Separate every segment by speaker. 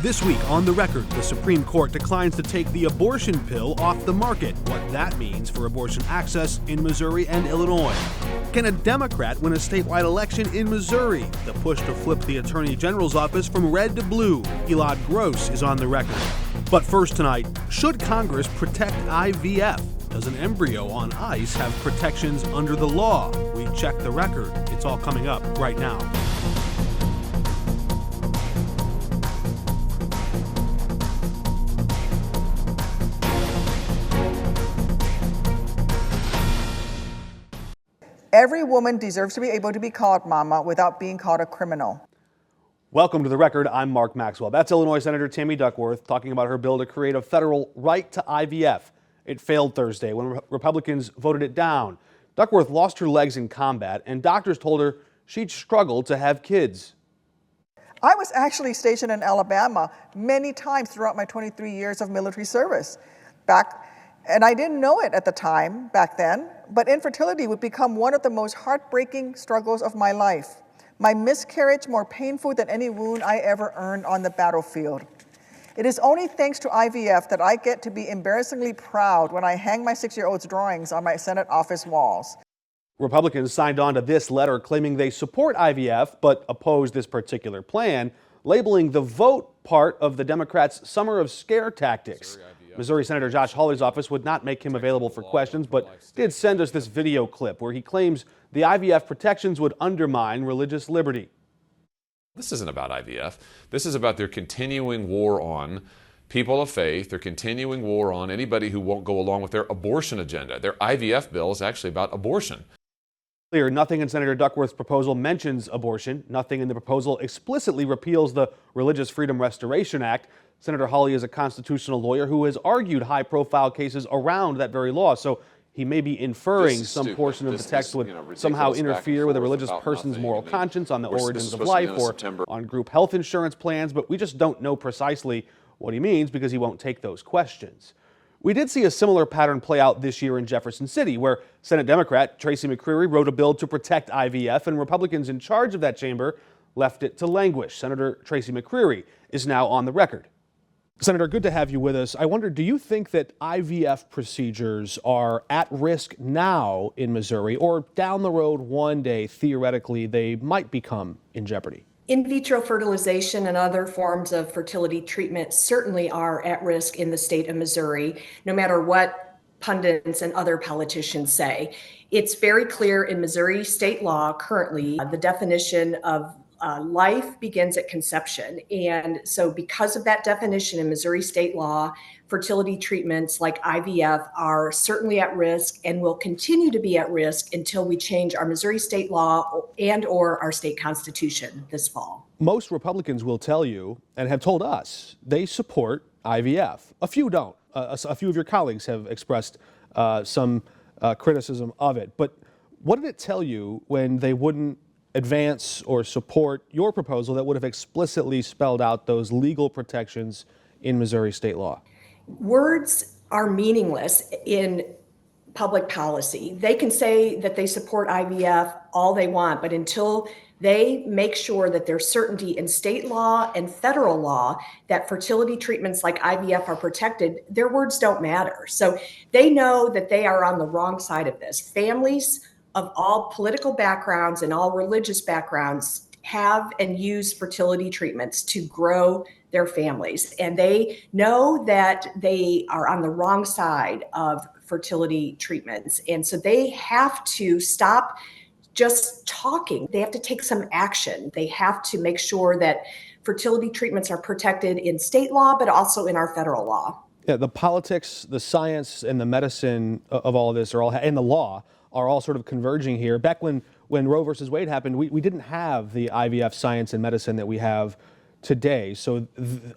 Speaker 1: This week on The Record, the Supreme Court declines to take the abortion pill off the market. What that means for abortion access in Missouri and Illinois. Can a Democrat win a statewide election in Missouri? The push to flip the Attorney General's office from red to blue. Elad Gross is on The Record. But first tonight, should Congress protect IVF? Does an embryo on ice have protections under the law? We check The Record. It's all coming up right now.
Speaker 2: Every woman deserves to be able to be called mama without being called a criminal.
Speaker 1: Welcome to The Record. I'm Mark Maxwell. That's Illinois Senator Tammy Duckworth talking about her bill to create a federal right to IVF. It failed Thursday when Republicans voted it down. Duckworth lost her legs in combat, and doctors told her she'd struggle to have kids.
Speaker 2: I was actually stationed in Alabama many times throughout my 23 years of military service. And I didn't know it at the time, back then, but infertility would become one of the most heartbreaking struggles of my life. My miscarriage more painful than any wound I ever earned on the battlefield. It is only thanks to IVF that I get to be embarrassingly proud when I hang my 6-year-old's drawings on my Senate office walls.
Speaker 1: Republicans signed on to this letter claiming they support IVF but oppose this particular plan, labeling the vote part of the Democrats' summer of scare tactics. Missouri Senator Josh Hawley's office would not make him available for questions, but did send us this video clip where he claims the IVF protections would undermine religious liberty.
Speaker 3: This isn't about IVF. This is about their continuing war on people of faith, their continuing war on anybody who won't go along with their abortion agenda. Their IVF bill is actually about abortion.
Speaker 1: Clear, nothing in Senator Duckworth's proposal mentions abortion. Nothing in the proposal explicitly repeals the Religious Freedom Restoration Act. Senator Hawley is a constitutional lawyer who has argued high-profile cases around that very law, so he may be inferring some portion of the text would somehow interfere with a religious person's moral conscience on the origins of life or on group health insurance plans, but we just don't know precisely what he means because he won't take those questions. We did see a similar pattern play out this year in Jefferson City, where Senate Democrat Tracy McCreary wrote a bill to protect IVF, and Republicans in charge of that chamber left it to languish. Senator Tracy McCreary is now on the record. Senator, good to have you with us. I wonder, do you think that IVF procedures are at risk now in Missouri, or down the road one day, theoretically, they might become in jeopardy?
Speaker 4: In vitro fertilization and other forms of fertility treatment certainly are at risk in the state of Missouri, no matter what pundits and other politicians say. It's very clear in Missouri state law currently, the definition of life begins at conception. And so because of that definition in Missouri state law, fertility treatments like IVF are certainly at risk and will continue to be at risk until we change our Missouri state law and/or our state constitution this fall.
Speaker 1: Most Republicans will tell you, and have told us, they support IVF. A few don't. A few of your colleagues have expressed some criticism of it. But what did it tell you when they wouldn't advance or support your proposal that would have explicitly spelled out those legal protections in Missouri state law?
Speaker 4: Words are meaningless in public policy. They can say that they support IVF all they want, but until they make sure that there's certainty in state law and federal law that fertility treatments like IVF are protected, their words don't matter. So they know that they are on the wrong side of this. Families of all political backgrounds and all religious backgrounds have and use fertility treatments to grow their families. And they know that they are on the wrong side of fertility treatments. And so they have to stop just talking. They have to take some action. They have to make sure that fertility treatments are protected in state law, but also in our federal law.
Speaker 1: Yeah, the politics, the science, and the medicine of all of this are all, and the law, are all sort of converging here. Back when Roe versus Wade happened, we didn't have the IVF science and medicine that we have today. So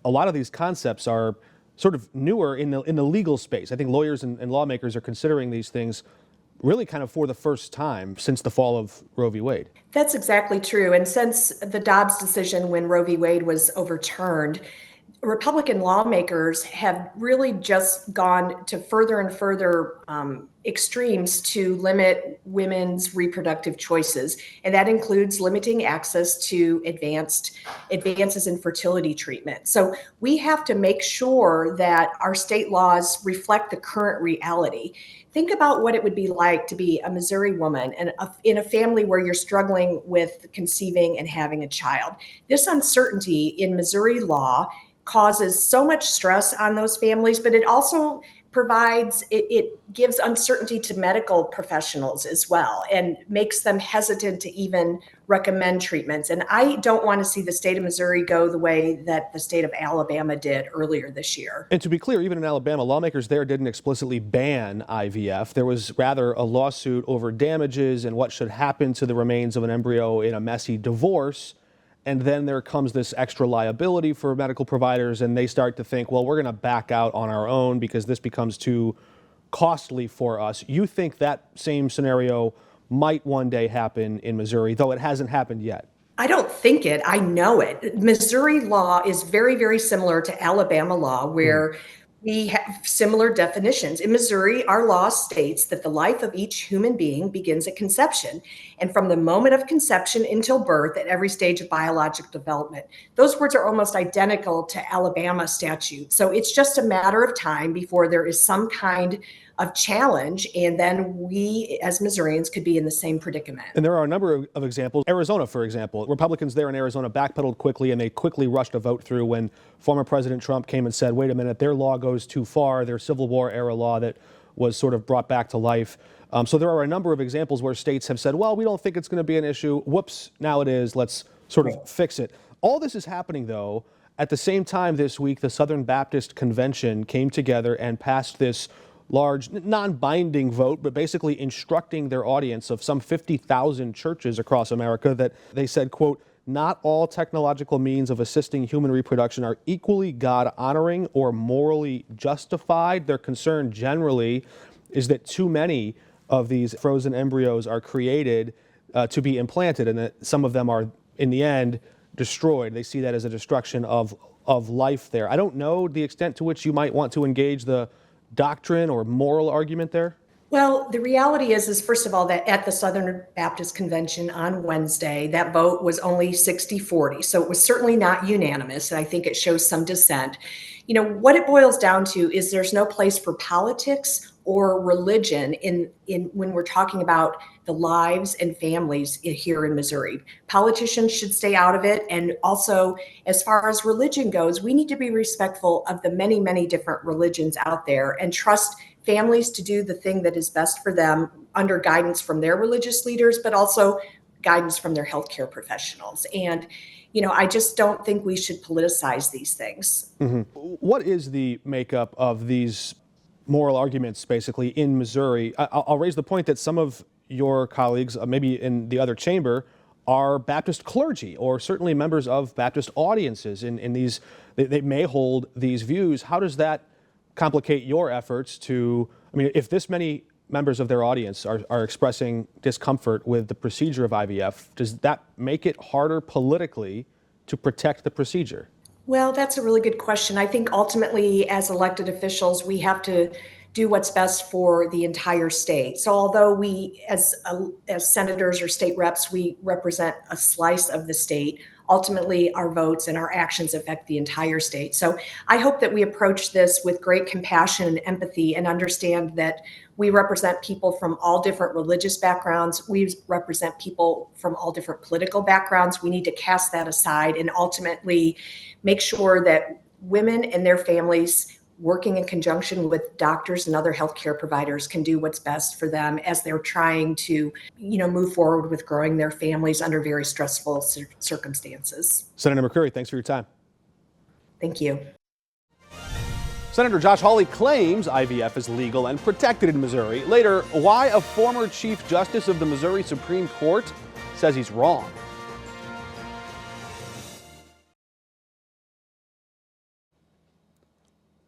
Speaker 1: a lot of these concepts are sort of newer in the legal space. I think lawyers and lawmakers are considering these things really kind of for the first time since the fall of Roe v. Wade.
Speaker 4: That's exactly true. And since the Dobbs decision when Roe v. Wade was overturned, Republican lawmakers have really just gone to further and further extremes to limit women's reproductive choices. And that includes limiting access to advances in fertility treatment. So we have to make sure that our state laws reflect the current reality. Think about what it would be like to be a Missouri woman and in a family where you're struggling with conceiving and having a child. This uncertainty in Missouri law causes so much stress on those families, but it also it gives uncertainty to medical professionals as well and makes them hesitant to even recommend treatments. And I don't want to see the state of Missouri go the way that the state of Alabama did earlier this year.
Speaker 1: And to be clear, even in Alabama, lawmakers there didn't explicitly ban IVF. There was rather a lawsuit over damages and what should happen to the remains of an embryo in a messy divorce. And then there comes this extra liability for medical providers, and they start to think, well, we're going to back out on our own because this becomes too costly for us. You think that same scenario might one day happen in Missouri, though it hasn't happened yet?
Speaker 4: I don't think it, I know it. Missouri law is very, very similar to Alabama law, where we have similar definitions. In Missouri, our law states that the life of each human being begins at conception, and from the moment of conception until birth at every stage of biologic development. Those words are almost identical to Alabama statute. So it's just a matter of time before there is some kind of challenge, and then we as Missourians could be in the same predicament.
Speaker 1: And there are a number of examples. Arizona, for example, Republicans there in Arizona backpedaled quickly, and they quickly rushed a vote through when former President Trump came and said, wait a minute, their law goes too far, their Civil War era law that was sort of brought back to life. So there are a number of examples where states have said, well, we don't think it's going to be an issue. Whoops, now it is. Let's sort of fix it. All this is happening, though, at the same time this week, the Southern Baptist Convention came together and passed this large, non-binding vote, but basically instructing their audience of some 50,000 churches across America that they said, quote, not all technological means of assisting human reproduction are equally God-honoring or morally justified. Their concern generally is that too many of these frozen embryos are created to be implanted, and that some of them are, in the end, destroyed. They see that as a destruction of life there. I don't know the extent to which you might want to engage the doctrine or moral argument there?
Speaker 4: Well, the reality is first of all, that at the Southern Baptist Convention on Wednesday, that vote was only 60-40. So it was certainly not unanimous. And I think it shows some dissent. You know, what it boils down to is there's no place for politics or religion in when we're talking about the lives and families here in Missouri. Politicians should stay out of it. And also, as far as religion goes, we need to be respectful of the many, many different religions out there and trust families to do the thing that is best for them under guidance from their religious leaders, but also guidance from their healthcare professionals. And, you know, I just don't think we should politicize these things.
Speaker 1: Mm-hmm. What is the makeup of these moral arguments, basically, in Missouri? I'll raise the point that some of your colleagues, maybe in the other chamber, are Baptist clergy or certainly members of Baptist audiences in these. They may hold these views. How does that complicate your efforts to, I mean, if this many members of their audience are expressing discomfort with the procedure of IVF, does that make it harder politically to protect the procedure?
Speaker 4: Well, that's a really good question. I think ultimately, as elected officials, we have to do what's best for the entire state. So although we, as senators or state reps, we represent a slice of the state, ultimately our votes and our actions affect the entire state. So I hope that we approach this with great compassion and empathy and understand that we represent people from all different religious backgrounds. We represent people from all different political backgrounds. We need to cast that aside and ultimately make sure that women and their families working in conjunction with doctors and other healthcare providers can do what's best for them as they're trying to, move forward with growing their families under very stressful circumstances.
Speaker 1: Senator McCreary, thanks for your time.
Speaker 4: Thank you.
Speaker 1: Senator Josh Hawley claims IVF is legal and protected in Missouri. Later, why a former Chief Justice of the Missouri Supreme Court says he's wrong.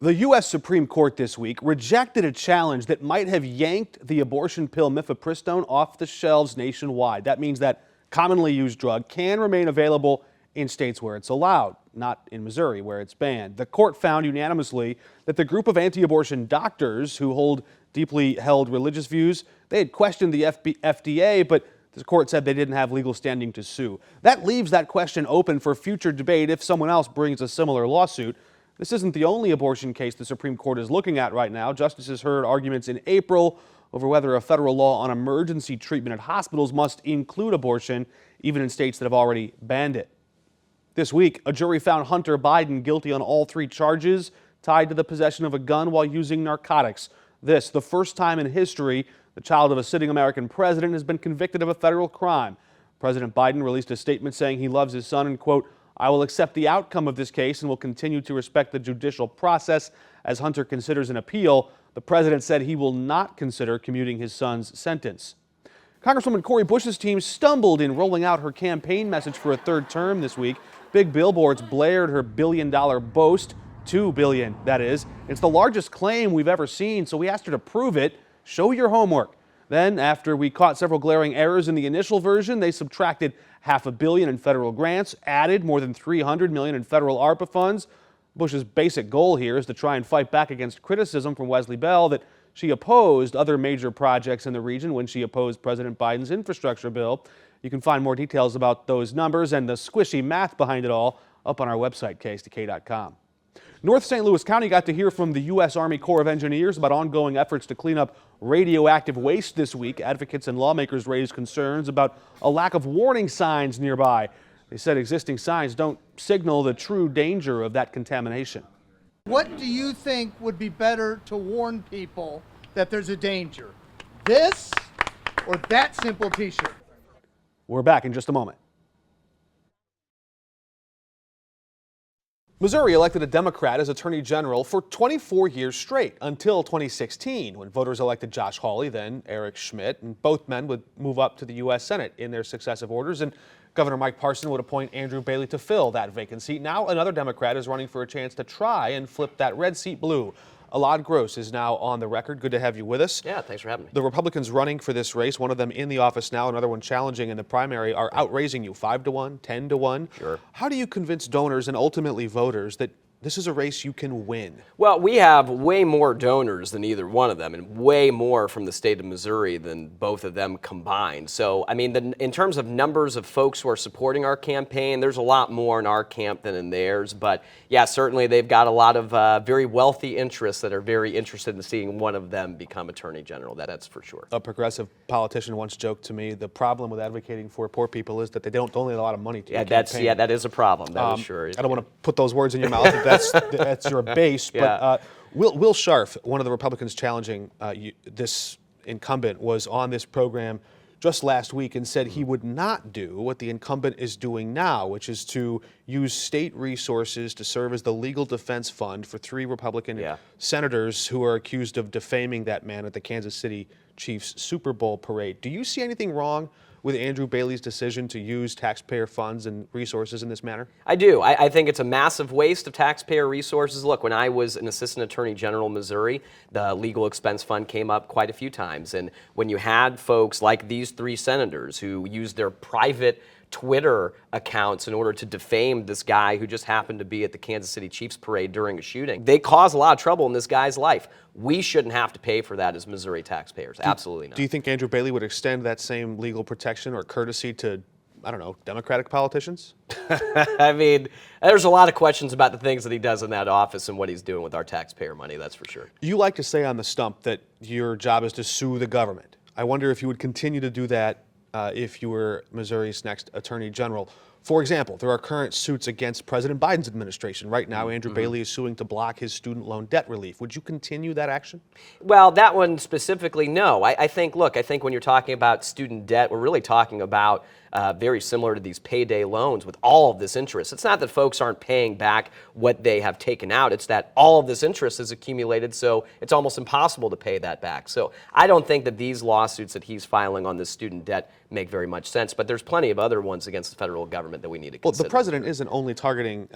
Speaker 1: The U.S. Supreme Court this week rejected a challenge that might have yanked the abortion pill mifepristone off the shelves nationwide. That means that commonly used drug can remain available in states where it's allowed. not in Missouri, where it's banned. The court found unanimously that the group of anti-abortion doctors who hold deeply held religious views, they had questioned the FDA, but the court said they didn't have legal standing to sue. That leaves that question open for future debate if someone else brings a similar lawsuit. This isn't the only abortion case the Supreme Court is looking at right now. Justices heard arguments in April over whether a federal law on emergency treatment at hospitals must include abortion, even in states that have already banned it. This week, a jury found Hunter Biden guilty on all 3 charges tied to the possession of a gun while using narcotics. This, the first time in history the child of a sitting American president has been convicted of a federal crime. President Biden released a statement saying he loves his son and, quote, "I will accept the outcome of this case and will continue to respect the judicial process as Hunter considers an appeal." The president said he will not consider commuting his son's sentence. Congresswoman Cori Bush's team stumbled in rolling out her campaign message for a 3rd term this week. Big billboards blared her billion-dollar boast. $2 billion, that is. It's the largest claim we've ever seen, so we asked her to prove it. Show your homework. Then, after we caught several glaring errors in the initial version, they subtracted $500 million in federal grants, added more than $300 million in federal ARPA funds. Bush's basic goal here is to try and fight back against criticism from Wesley Bell that she opposed other major projects in the region when she opposed President Biden's infrastructure bill. You can find more details about those numbers and the squishy math behind it all up on our website, KSTK.com. North St. Louis County got to hear from the U.S. Army Corps of Engineers about ongoing efforts to clean up radioactive waste this week. Advocates and lawmakers raised concerns about a lack of warning signs nearby. They said existing signs don't signal the true danger of that contamination.
Speaker 5: What do you think would be better to warn people that there's a danger? This or that simple t-shirt?
Speaker 1: We're back in just a moment. Missouri elected a Democrat as Attorney General for 24 years straight until 2016, when voters elected Josh Hawley, then Eric Schmidt, and both men would move up to the U.S. Senate in their successive orders, and Governor Mike Parson would appoint Andrew Bailey to fill that vacant seat. Now another Democrat is running for a chance to try and flip that red seat blue. Alad Gross is now on the record. Good to have you with us.
Speaker 6: Yeah, thanks for having me.
Speaker 1: The Republicans running for this race, one of them in the office now, another one challenging in the primary, are outraising you 5-1, 10-1.
Speaker 6: Sure.
Speaker 1: How do you convince donors and ultimately voters that this is a race you can win?
Speaker 6: Well, we have way more donors than either one of them, and way more from the state of Missouri than both of them combined. So, I mean, in terms of numbers of folks who are supporting our campaign, there's a lot more in our camp than in theirs. But yeah, certainly they've got a lot of very wealthy interests that are very interested in seeing one of them become Attorney General. That's for sure.
Speaker 1: A progressive politician once joked to me, the problem with advocating for poor people is that they don't donate a lot of money to your campaign.
Speaker 6: That is a problem. That is sure.
Speaker 1: I don't want to put those words in your mouth if that's your base.
Speaker 6: Yeah.
Speaker 1: But Will Scharf, one of the Republicans challenging this incumbent, was on this program just last week and said he would not do what the incumbent is doing now, which is to use state resources to serve as the legal defense fund for 3 Republican senators who are accused of defaming that man at the Kansas City Chiefs Super Bowl parade. Do you see anything wrong with Andrew Bailey's decision to use taxpayer funds and resources in this manner?
Speaker 6: I do. I think it's a massive waste of taxpayer resources. Look, when I was an assistant attorney general in Missouri, the legal expense fund came up quite a few times. And when you had folks like these 3 senators who used their private Twitter accounts in order to defame this guy who just happened to be at the Kansas City Chiefs parade during a shooting, they caused a lot of trouble in this guy's life. We shouldn't have to pay for that as Missouri taxpayers. Absolutely not.
Speaker 1: Do you think Andrew Bailey would extend that same legal protection or courtesy to, I don't know, Democratic politicians?
Speaker 6: I mean, there's a lot of questions about the things that he does in that office and what he's doing with our taxpayer money, that's for sure.
Speaker 1: You like to say on the stump that your job is to sue the government. I wonder if you would continue to do that if you were Missouri's next Attorney General. For example, there are current suits against President Biden's administration. Right now, Andrew Bailey is suing to block his student loan debt relief. Would you continue that action?
Speaker 6: Well, that one specifically, no. I think when you're talking about student debt, we're really talking about very similar to these payday loans with all of this interest. It's not that folks aren't paying back what they have taken out. It's that all of this interest is accumulated, so it's almost impossible to pay that back. So I don't think that these lawsuits that he's filing on this student debt make very much sense, but there's plenty of other ones against the federal government that we need to consider.
Speaker 1: Well, the president isn't only targeting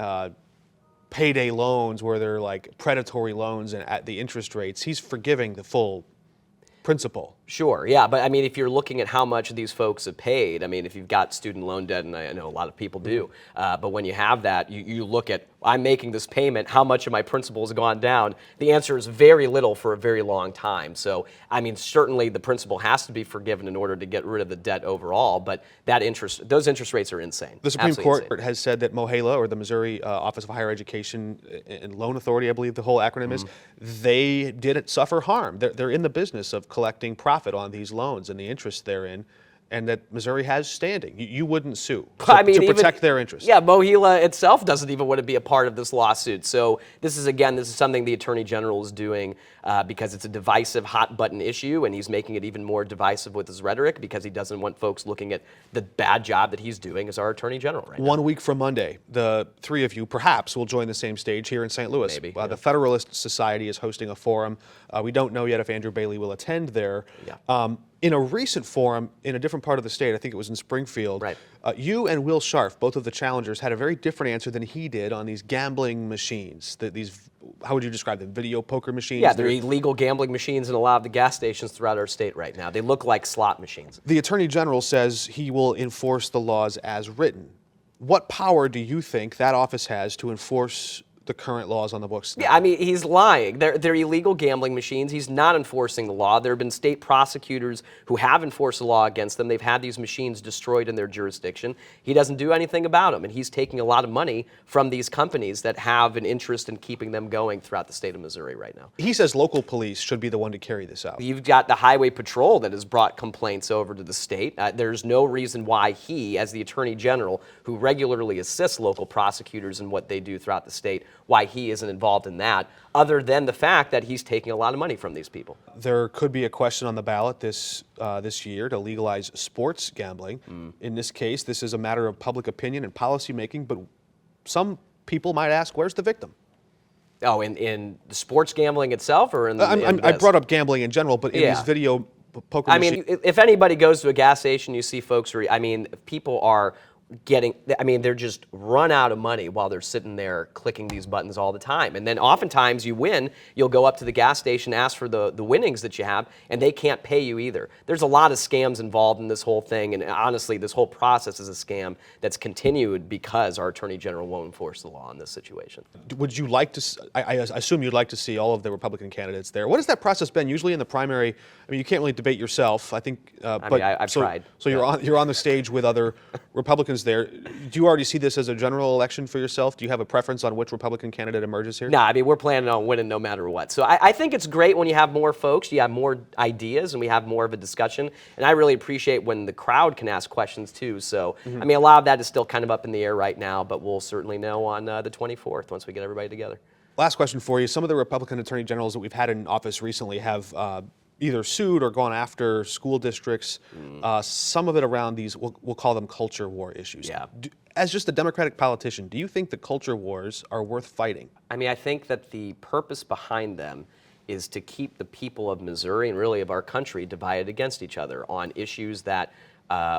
Speaker 1: payday loans where they're like predatory loans and at the interest rates. He's forgiving the full principal.
Speaker 6: Sure, yeah, but I mean, if you're looking at how much these folks have paid, I mean, if you've got student loan debt, and I know a lot of people do, but when you have that, you look at, I'm making this payment, how much of my principal has gone down? The answer is very little for a very long time. So, I mean, certainly the principal has to be forgiven in order to get rid of the debt overall, but those interest rates are insane.
Speaker 1: The Supreme
Speaker 6: Absolutely
Speaker 1: Court has said that MOHELA, or the Missouri Office of Higher Education and Loan Authority, I believe the whole acronym is, they didn't suffer harm. They're in the business of collecting profit on these loans and the interest therein, and that Missouri has standing. You wouldn't sue to protect their interests.
Speaker 6: Yeah, MOHELA itself doesn't even want to be a part of this lawsuit. So this is something the Attorney General is doing because it's a divisive, hot-button issue, and he's making it even more divisive with his rhetoric because he doesn't want folks looking at the bad job that he's doing as our Attorney General right now.
Speaker 1: 1 week from Monday, the three of you perhaps will join the same stage here in St. Louis.
Speaker 6: Maybe,
Speaker 1: The Federalist Society is hosting a forum. We don't know yet if Andrew Bailey will attend there.
Speaker 6: Yeah.
Speaker 1: In a recent forum in a different part of the state, I think it was in Springfield,
Speaker 6: right.
Speaker 1: You and Will Scharf, both of the challengers, had a very different answer than he did on these gambling machines. These, how would you describe them? Video poker machines?
Speaker 6: Yeah, they're illegal gambling machines in a lot of the gas stations throughout our state right now. They look like slot machines.
Speaker 1: The Attorney General says he will enforce the laws as written. What power do you think that office has to enforce the current laws on the books now?
Speaker 6: Yeah, I mean, he's lying. They're illegal gambling machines. He's not enforcing the law. There have been state prosecutors who have enforced the law against them. They've had these machines destroyed in their jurisdiction. He doesn't do anything about them, and he's taking a lot of money from these companies that have an interest in keeping them going throughout the state of Missouri right now.
Speaker 1: He says local police should be the one to carry this out.
Speaker 6: You've got the Highway Patrol that has brought complaints over to the state. There's no reason why he, as the Attorney General, who regularly assists local prosecutors in what they do throughout the state, why he isn't involved in that, other than the fact that he's taking a lot of money from these people.
Speaker 1: There could be a question on the ballot this year to legalize sports gambling. In this case, this is a matter of public opinion and policy making, but some people might ask, where's the victim?
Speaker 6: Oh, in the sports gambling itself, or in
Speaker 1: I brought up gambling in general, but in these video poker machines.
Speaker 6: I mean, if anybody goes to a gas station, you see folks who people are they're just run out of money while they're sitting there clicking these buttons all the time. And then oftentimes you win, you'll go up to the gas station, ask for the winnings that you have, and they can't pay you either. There's a lot of scams involved in this whole thing, and honestly, this whole process is a scam that's continued because our Attorney General won't enforce the law in this situation.
Speaker 1: Would you like to, I assume you'd like to see all of the Republican candidates there. What has that process been? Usually in the primary, I mean, you can't really debate yourself, I think.
Speaker 6: I've tried.
Speaker 1: So you're on the stage with other Republicans there. Do you already see this as a general election for yourself? Do you have a preference on which Republican candidate emerges here?
Speaker 6: No, I mean, we're planning on winning no matter what. So I think it's great when you have more folks, you have more ideas, and we have more of a discussion. And I really appreciate when the crowd can ask questions too. So, I mean, a lot of that is still kind of up in the air right now, but we'll certainly know on the 24th once we get everybody together. Last
Speaker 1: question for you. Some of the Republican attorney generals that we've had in office recently have either sued or gone after school districts, some of it around these, we'll call them culture war issues.
Speaker 6: Yeah.
Speaker 1: As just a Democratic politician, do you think the culture wars are worth fighting?
Speaker 6: I mean, I think that the purpose behind them is to keep the people of Missouri and really of our country divided against each other on issues that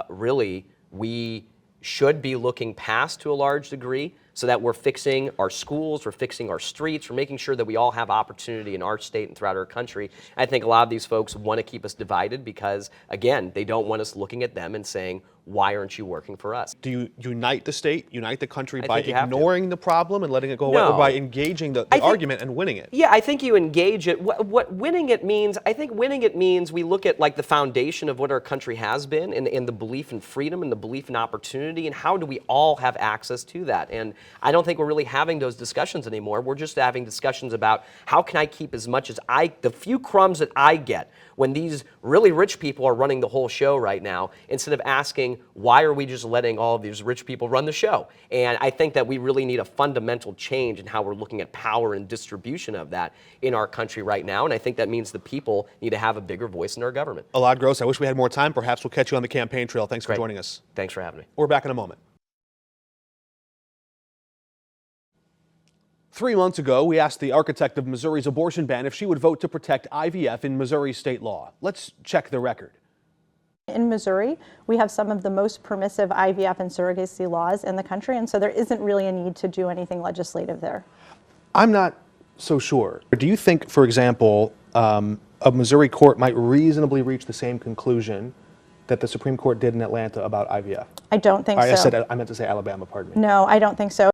Speaker 6: really we should be looking past to a large degree, so that we're fixing our schools, we're fixing our streets, we're making sure that we all have opportunity in our state and throughout our country. I think a lot of these folks want to keep us divided because, again, they don't want us looking at them and saying, why aren't you working for us?
Speaker 1: Do you unite the state, unite the country by
Speaker 6: think you have to.
Speaker 1: ignoring the problem and letting it go away, or by engaging the argument and winning it?
Speaker 6: Yeah, I think you engage it. What winning it means, I think winning it means we look at like the foundation of what our country has been and the belief in freedom and the belief in opportunity and how do we all have access to that. And I don't think we're really having those discussions anymore. We're just having discussions about how can I keep as much as the few crumbs that I get when these really rich people are running the whole show right now, instead of asking, why are we just letting all of these rich people run the show? And I think that we really need a fundamental change in how we're looking at power and distribution of that in our country right now. And I think that means the people need to have a bigger voice in our government.
Speaker 1: Elad Gross, I wish we had more time. Perhaps we'll catch you on the campaign trail. Thanks for joining us.
Speaker 6: Thanks for having me.
Speaker 1: We're back in a moment. 3 months ago, we asked the architect of Missouri's abortion ban if she would vote to protect IVF in Missouri state law. Let's check the record.
Speaker 7: In Missouri, we have some of the most permissive IVF and surrogacy laws in the country, and so there isn't really a need to do anything legislative there.
Speaker 1: I'm not so sure. Do you think, for example, a
Speaker 8: a Missouri court might reasonably reach the same conclusion that the Supreme Court did in Atlanta about IVF?
Speaker 7: I don't think so.
Speaker 8: I meant to say Alabama, pardon me.
Speaker 7: No, I don't think so.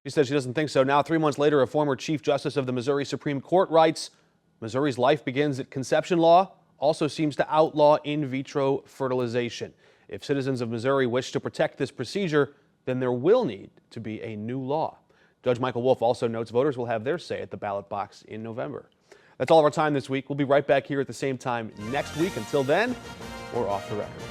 Speaker 1: She says she doesn't think so. Now, 3 months later, a former Chief Justice of the Missouri Supreme Court writes, Missouri's life begins at conception law also seems to outlaw in vitro fertilization. If citizens of Missouri wish to protect this procedure, then there will need to be a new law. Judge Michael Wolff also notes voters will have their say at the ballot box in November. That's all of our time this week. We'll be right back here at the same time next week. Until then, we're off the record.